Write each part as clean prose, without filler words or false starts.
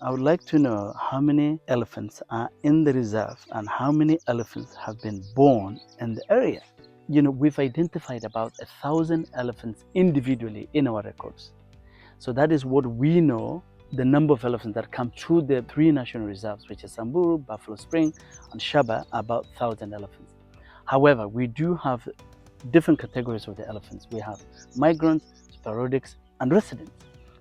I would like to know how many elephants are in the reserve and how many elephants have been born in the area. We've identified about 1,000 elephants individually in our records. So that is what we know, the number of elephants that come through the three national reserves, which is Samburu, Buffalo Spring, and Shaba, about 1,000 elephants. However, we do have different categories of the elephants. We have migrants, sporadics, and residents.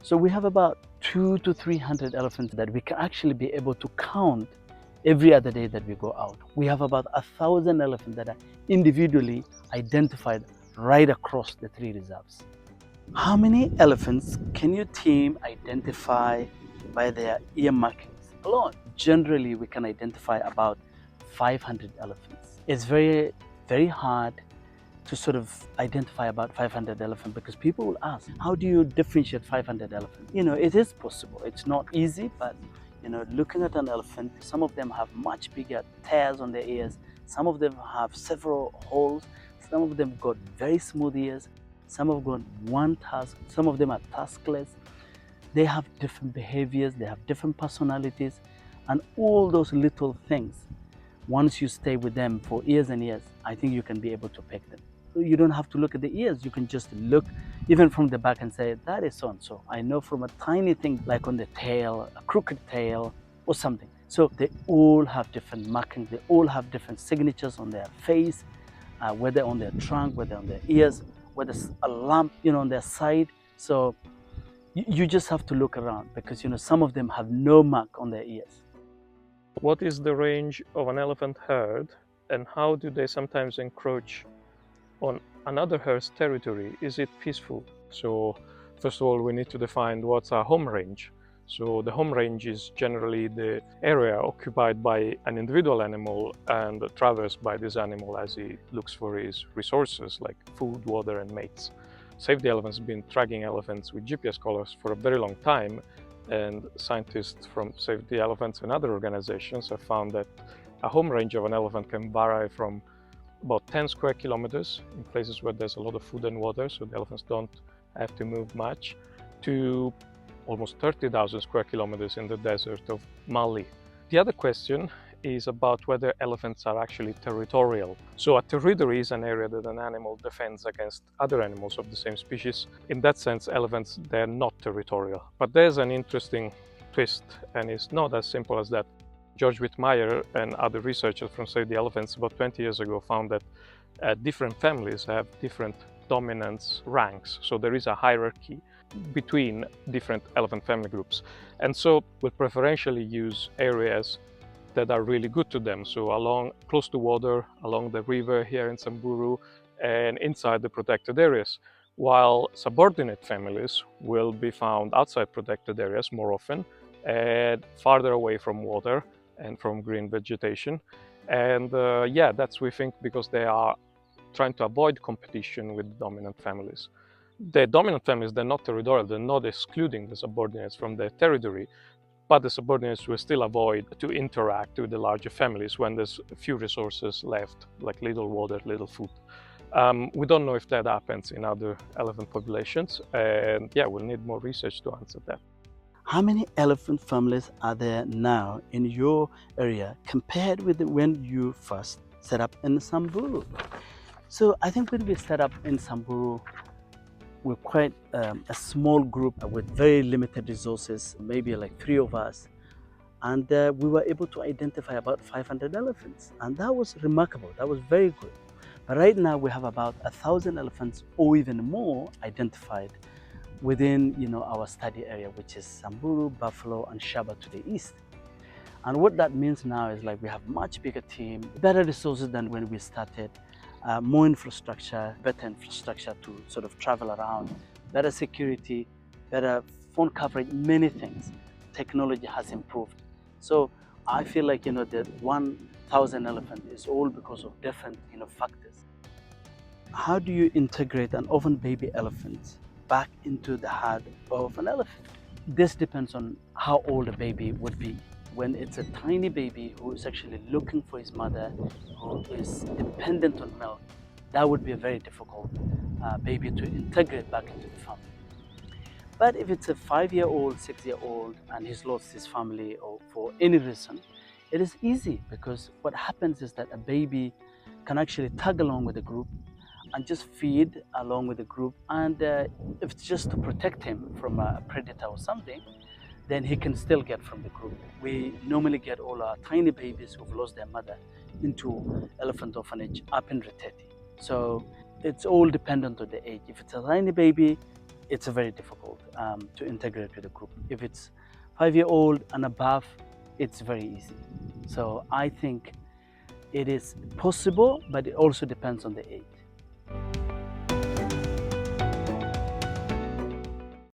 So we have about 200 to 300 elephants that we can actually be able to count every other day that we go out. We have about 1,000 elephants that are individually identified right across the three reserves. How many elephants can your team identify by their ear markings alone? Generally, we can identify about 500 elephants. It's very, very hard to sort of identify about 500 elephants because people will ask, how do you differentiate 500 elephants? It is possible. It's not easy, but looking at an elephant, some of them have much bigger tears on their ears. Some of them have several holes. Some of them got very smooth ears. Some have got one tusk. Some of them are tuskless. They have different behaviors. They have different personalities. And all those little things, once you stay with them for years and years, I think you can be able to pick them. You don't have to look at the ears. You can just look even from the back and say, that is so-and-so. I know from a tiny thing like on the tail, a crooked tail or something. So they all have different markings. They all have different signatures on their face, whether on their trunk, whether on their ears, whether it's a lump, on their side. So you just have to look around because, some of them have no mark on their ears. What is the range of an elephant herd and how do they sometimes encroach on another herd's territory? Is it peaceful? So first of all, we need to define what's a home range. So the home range is generally the area occupied by an individual animal and traversed by this animal as he looks for his resources like food, water, and mates. Save the Elephants have been tracking elephants with GPS collars for a very long time, and scientists from Save the Elephants and other organizations have found that a home range of an elephant can vary from about 10 square kilometers in places where there's a lot of food and water, so the elephants don't have to move much, to almost 30,000 square kilometers in the desert of Mali. The other question is about whether elephants are actually territorial. So a territory is an area that an animal defends against other animals of the same species. In that sense, elephants, they're not territorial. But there's an interesting twist, and it's not as simple as that. George Whitmire and other researchers from Save the Elephants about 20 years ago found that different families have different dominance ranks. So there is a hierarchy between different elephant family groups. And so we'll preferentially use areas that are really good to them. So close to water, along the river here in Samburu, and inside the protected areas. While subordinate families will be found outside protected areas more often and farther away from water and from green vegetation. And that's, we think, because they are trying to avoid competition with dominant families. The dominant families, they're not territorial, they're not excluding the subordinates from their territory, but the subordinates will still avoid to interact with the larger families when there's few resources left, like little water, little food. We don't know if that happens in other elephant populations, and we'll need more research to answer that. How many elephant families are there now in your area compared with when you first set up in Samburu? So I think when we set up in Samburu, we're quite a small group with very limited resources, maybe like 3 of us. And we were able to identify about 500 elephants. And that was remarkable. That was very good. But right now we have about 1,000 elephants or even more identified within our study area, which is Samburu, Buffalo, and Shaba to the east. And what that means now is like we have much bigger team, better resources than when we started, more infrastructure, better infrastructure to sort of travel around, better security, better phone coverage, many things. Technology has improved. So I feel like the 1,000 elephant is all because of different factors. How do you integrate an orphan baby elephant back into the herd of an elephant? This depends on how old a baby would be. When it's a tiny baby who is actually looking for his mother, who is dependent on milk, that would be a very difficult baby to integrate back into the family. But if it's a 5-year-old, 6-year-old, and he's lost his family or for any reason, it is easy, because what happens is that a baby can actually tag along with the group and just feed along with the group. And if it's just to protect him from a predator or something, then he can still get from the group. We normally get all our tiny babies who've lost their mother into elephant orphanage up in Reteti. So it's all dependent on the age. If it's a tiny baby, it's very difficult to integrate with the group. If it's 5-year-old and above, it's very easy. So I think it is possible, but it also depends on the age.